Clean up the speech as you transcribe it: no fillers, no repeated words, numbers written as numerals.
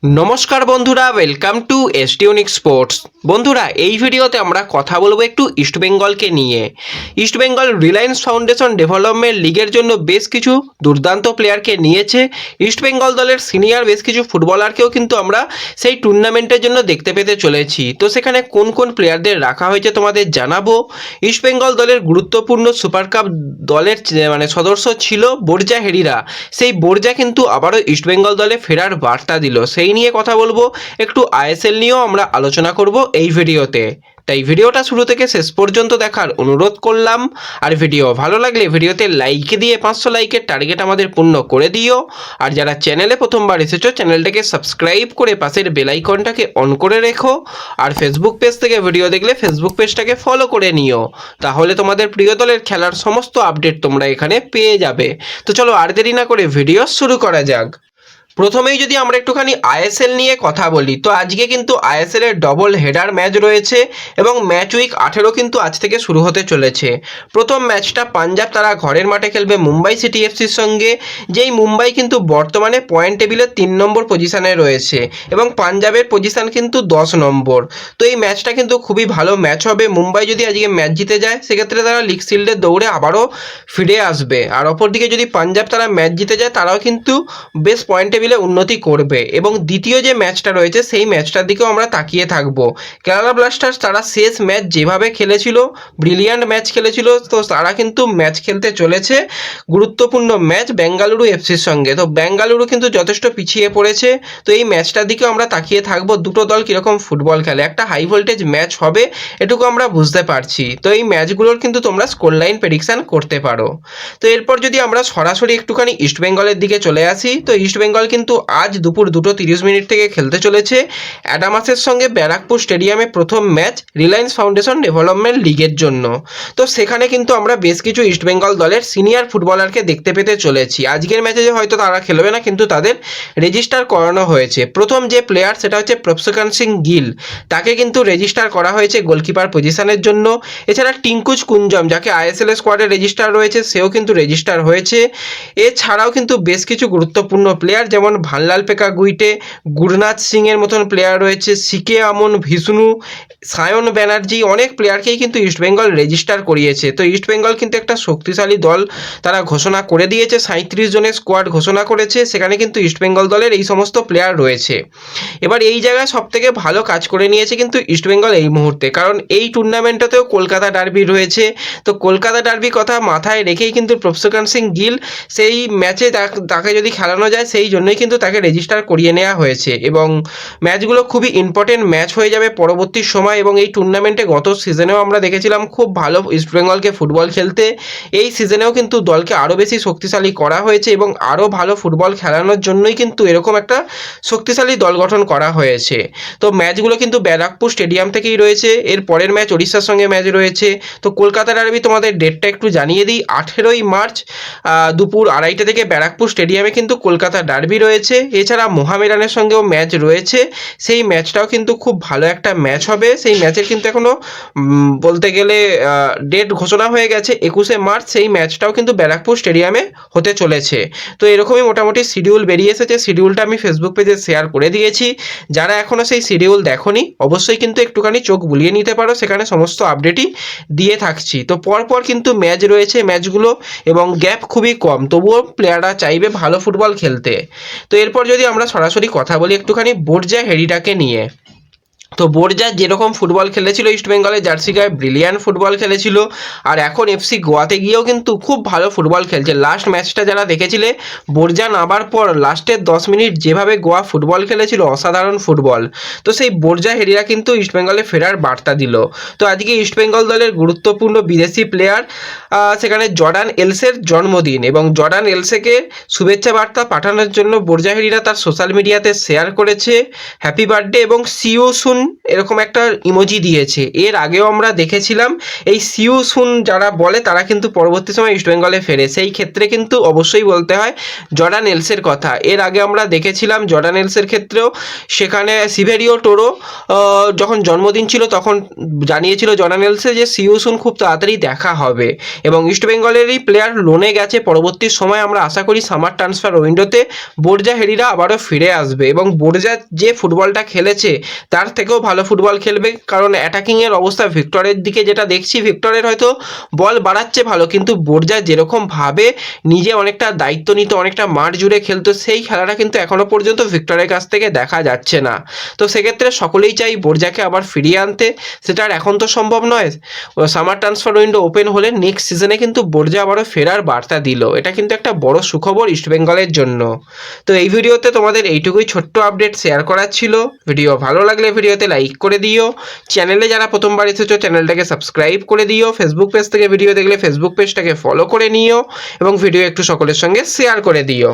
নমস্কার বন্ধুরা, welcome to এসটিউনিক sports. বন্ধুরা, এই ভিডিওতে আমরা কথা বলবো একটু ইস্টবেঙ্গলকে নিয়ে। ইস্টবেঙ্গল রিলায়েন্স ফাউন্ডেশন ডেভেলপমেন্ট লিগের জন্য বেশ কিছু দুর্দান্ত প্লেয়ারকে নিয়েছে। ইস্টবেঙ্গল দলের সিনিয়র বেশ কিছু ফুটবলারকেও কিন্তু আমরা সেই টুর্নামেন্টের জন্য দেখতে পেতে চলেছি। তো সেখানে কোন কোন প্লেয়ারদের রাখা হয়েছে তোমাদের জানাবো। ইস্টবেঙ্গল দলের গুরুত্বপূর্ণ সুপার কাপ দলের সদস্য ছিল বোরজা হেরিরা। সেই বোরজা কিন্তু আবারও ইস্টবেঙ্গল দলে ফেরার বার্তা দিল। সেই নিয়ে কথা বলবো, একটু আইএসএল নিয়েও আমরা আলোচনা করব এই ভিডিওতে। তাই ভিডিওটা শুরু থেকে শেষ পর্যন্ত দেখার অনুরোধ করলাম। আর ভিডিও ভালো লাগলে ভিডিওতে লাইক দিয়ে 500 লাইকের টার্গেট আমাদের পূর্ণ করে দিও। আর যারা চ্যানেলে প্রথমবার এসেছো, চ্যানেলটাকে সাবস্ক্রাইব করে পাশের বেল আইকনটাকে অন করে রেখো। আর ফেসবুক পেজ থেকে ভিডিও দেখলে ফেসবুক পেজটাকে ফলো করে নিও। তাহলে তোমাদের প্রিয় দলের খেলার সমস্ত আপডেট তোমরা এখানে পেয়ে যাবে। তো চলো আর দেরি না করে ভিডিও শুরু করা যাক। প্রথমেই যদি আমরা একটুখানি আইএসএল নিয়ে কথা বলি, তো আজকে কিন্তু আইএসএল এর ডবল হেডার ম্যাচ রয়েছে এবং ম্যাচ উইক 18 কিন্তু আজ থেকে শুরু হতে চলেছে। প্রথম ম্যাচটা পাঞ্জাব তারা ঘরের মাঠে খেলবে মুম্বাই সিটি এফসির সঙ্গে, যেই মুম্বাই কিন্তু বর্তমানে পয়েন্ট টেবিলে 3 নম্বর পজিশনে রয়েছে এবং পাঞ্জাবের পজিশন কিন্তু 10 নম্বর। তো এই ম্যাচটা কিন্তু খুবই ভালো ম্যাচ হবে। মুম্বাই যদি আজকে ম্যাচ জিতে যায়, সেক্ষেত্রে তারা লিগ শিল্ডের দৌড়ে আবারও ফিরে আসবে। আর অপরদিকে যদি পাঞ্জাব তারা ম্যাচ জিতে যায়, তারাও কিন্তু বেশ পয়েন্ট টেবিলে উন্নতি করবে। এবং দ্বিতীয় যে ম্যাচটা রয়েছে, সেই ম্যাচটার দিকেও আমরা তাকিয়ে থাকব। কেরালা ব্লাস্টার্স তারা শেষ ম্যাচ যেভাবে খেলেছিল, ব্রিলিয়ান্ট ম্যাচ খেলেছিল, তো তারা কিন্তু ম্যাচ খেলতে চলেছে গুরুত্বপূর্ণ ম্যাচ বেঙ্গালুরু এফসির সঙ্গে। তো বেঙ্গালুরু কিন্তু যথেষ্ট পিছিয়ে পড়েছে। তো এই ম্যাচটার দিকেও আমরা তাকিয়ে থাকবো, দুটো দল কীরকম ফুটবল খেলে। একটা হাই ভোল্টেজ ম্যাচ হবে, এটুকু আমরা বুঝতে পারছি। তো এই ম্যাচগুলোর কিন্তু তোমরা স্কোর লাইন প্রেডিকশান করতে পারো। তো এরপর যদি আমরা সরাসরি একটুখানি ইস্টবেঙ্গলের দিকে চলে আসি, তো ইস্টবেঙ্গল কিন্তু আজ দুপুর 2:30 থেকে খেলতে চলেছে অ্যাডামাসের সঙ্গে ব্যারাকপুর স্টেডিয়ামে প্রথম ম্যাচ রিলায়েন্স ফাউন্ডেশন ডেভেলপমেন্ট লিগের জন্য। তো সেখানে কিন্তু আমরা বেশ কিছু ইস্টবেঙ্গল দলের সিনিয়র ফুটবলারকে দেখতে পেতে চলেছি। আজকের ম্যাচে যে হয়তো তারা খেলবে না, কিন্তু তাদের রেজিস্টার করানো হয়েছে। প্রথম যে প্লেয়ার সেটা হচ্ছে প্রফসকান সিং গিল, তাকে কিন্তু রেজিস্টার করা হয়েছে গোলকিপার পজিশনের জন্য। এছাড়া টিঙ্কুজ কুঞ্জম, যাকে আইএসএল স্কোয়াডে রেজিস্টার রয়েছে, সেও কিন্তু রেজিস্টার হয়েছে। এছাড়াও কিন্তু বেশ কিছু গুরুত্বপূর্ণ প্লেয়ার যেমন ভানলাল পেকা গুইটে, গুরনাথ সিংয়ের মতন প্লেয়ার রয়েছে, সিকে আমন, ভিষ্ণু, সায়ন ব্যানার্জি, অনেক প্লেয়ারকেই কিন্তু ইস্টবেঙ্গল রেজিস্টার করিয়েছে। তো ইস্টবেঙ্গল কিন্তু একটা শক্তিশালী দল তারা ঘোষণা করে দিয়েছে। 37 জনের স্কোয়াড ঘোষণা করেছে, সেখানে কিন্তু ইস্টবেঙ্গল দলের এই সমস্ত প্লেয়ার রয়েছে। এবার এই জায়গায় সবথেকে ভালো কাজ করে নিয়েছে কিন্তু ইস্টবেঙ্গল এই মুহূর্তে, কারণ এই টুর্নামেন্টটাতেও কলকাতা ডার্বি রয়েছে। তো কলকাতা ডার্বি কথা মাথায় রেখেই কিন্তু প্রফসকান সিং গিল সেই ম্যাচে তাকে যদি খেলানো যায়, সেই জন্যই কিন্তু তাকে রেজিস্টার করিয়ে নেওয়া হয়েছে। এবং ম্যাচগুলো খুবই ইম্পর্টেন্ট ম্যাচ হয়ে যাবে পরবর্তী সময়। এবং এই টুর্নামেন্টে গত সিজনেও আমরা দেখেছিলাম খুব ভালো ইস্টবেঙ্গলকে ফুটবল খেলতে। এই সিজনেও কিন্তু দলকে আরও বেশি শক্তিশালী করা হয়েছে এবং আরও ভালো ফুটবল খেলানোর জন্যই কিন্তু এরকম একটা শক্তিশালী দল গঠন করা হয়েছে। তো ম্যাচগুলো কিন্তু ব্যারাকপুর স্টেডিয়াম থেকেই রয়েছে। এর পরের ম্যাচ ওড়িশার সঙ্গে ম্যাচ রয়েছে। তো কলকাতা ডার্বি তোমাদের ডেটটা একটু জানিয়ে দিই, 18ই মার্চ দুপুর 2:30 থেকে ব্যারাকপুর স্টেডিয়ামে কিন্তু কলকাতা ডার্বি রয়েছে। এছাড়া মোহামেডানের সঙ্গেও ম্যাচ রয়েছে, সেই ম্যাচটাও কিন্তু খুব ভালো একটা ম্যাচ হবে। সেই ম্যাচের কিন্তু এখনও বলতে গেলে ডেট ঘোষণা হয়ে গেছে 21শে মার্চ, সেই ম্যাচটাও কিন্তু ব্যারাকপুর স্টেডিয়ামে হতে চলেছে। তো এরকমই মোটামুটি শিডিউল বেরিয়ে এসেছে। শিডিউলটা আমি ফেসবুক পেজে শেয়ার করে দিয়েছি, যারা এখনও সেই শিডিউল দেখোনি অবশ্যই কিন্তু একটুখানি চোখ বুলিয়ে নিতে পারো, সেখানে সমস্ত আপডেটই দিয়ে থাকছি। তো পরপর কিন্তু ম্যাচ রয়েছে ম্যাচগুলো, এবং গ্যাপ খুবই কম, তবুও প্লেয়াররা চাইবে ভালো ফুটবল খেলতে। তো এরপর যদি আমরা সরাসরি কথা বলি একটুখানি বোরজা হেরিটাকে নিয়ে, তো বোরজা যেরকম ফুটবল খেলেছিল ইস্টবেঙ্গলের জার্সি গায়ে, ব্রিলিয়ান্ট ফুটবল খেলেছিল। আর এখন এফসি গোয়াতে গিয়েও কিন্তু খুব ভালো ফুটবল খেলছে। লাস্ট ম্যাচটা যারা দেখেছিলে, বোরজা নামার পর লাস্টের 10 মিনিট যেভাবে গোয়া ফুটবল খেলেছিল, অসাধারণ ফুটবল। তো সেই বোরজা হেরিরা কিন্তু ইস্টবেঙ্গলে ফেরার বার্তা দিল। তো আজকে ইস্টবেঙ্গল দলের গুরুত্বপূর্ণ বিদেশি প্লেয়ার, সেখানে জর্ডান এলসের জন্মদিন, এবং জর্ডান এলসেকে শুভেচ্ছা বার্তা পাঠানোর জন্য বোরজা হেরিরা তার সোশ্যাল মিডিয়াতে শেয়ার করেছে হ্যাপি বার্থডে এবং সি ইউ সুন এরকম একটা ইমোজি দিয়েছে। এর আগেও আমরা দেখেছিলাম এই সিউ সুন যারা বলে তারা কিন্তু পরবর্তী সময় ইস্টবেঙ্গলে ফেরে, সেই ক্ষেত্রে কিন্তু অবশ্যই বলতে হয় জর্ডান এলসের কথা। এর আগে আমরা দেখেছিলাম জর্ডান এলসের ক্ষেত্রেও সেখানে সিভেরিও টোরো যখন জন্মদিন ছিল তখন জানিয়েছিল জর্ডান এলসে যে সিউ সুন খুব তাড়াতাড়ি দেখা হবে, এবং ইস্টবেঙ্গলেরই প্লেয়ার লোনে গেছে। পরবর্তী সময় আমরা আশা করি সামার ট্রান্সফার উইন্ডোতে বোরজা হেরিরা আবারও ফিরে আসবে, এবং বোরজা যে ফুটবলটা খেলেছে তার থেকেও ভালো ফুটবল খেলবে, কারণ অ্যাটাকিংয়ের অবস্থা ভিক্টরের দিকে যেটা দেখছি, ভিক্টরের হয়তো বল বাড়াচ্ছে ভালো, কিন্তু বোরজা যেরকমভাবে নিজে অনেকটা দায়িত্ব নিত, অনেকটা মাঠ জুড়ে খেলতো, সেই খেলাটা কিন্তু এখনও পর্যন্ত ভিক্টরের কাছ থেকে দেখা যাচ্ছে না। তো সেক্ষেত্রে সকলেই চাই বোরজাকে আবার ফিরিয়ে আনতে, সেটা আর এখন তো সম্ভব নয়। সামার ট্রান্সফার উইন্ডো ওপেন হলে নেক্সট সিজনে কিন্তু বোরজা আবারও ফেরার বার্তা দিল, এটা কিন্তু একটা বড় সুখবর ইস্টবেঙ্গলের জন্য। তো এই ভিডিওতে তোমাদের এইটুকুই ছোট্ট আপডেট শেয়ার করার ছিল। ভিডিও ভালো লাগলে ভিডিওতে লাইক করে দিও, চ্যানেলে যারা প্রথমবার এসেছো চ্যানেলটাকে সাবস্ক্রাইব করে দিও, ফেসবুক পেজ থেকে ভিডিও দেখলে ফেসবুক পেজটাকে ফলো করে নিও, এবং ভিডিও একটু সকলের সঙ্গে শেয়ার করে দিও।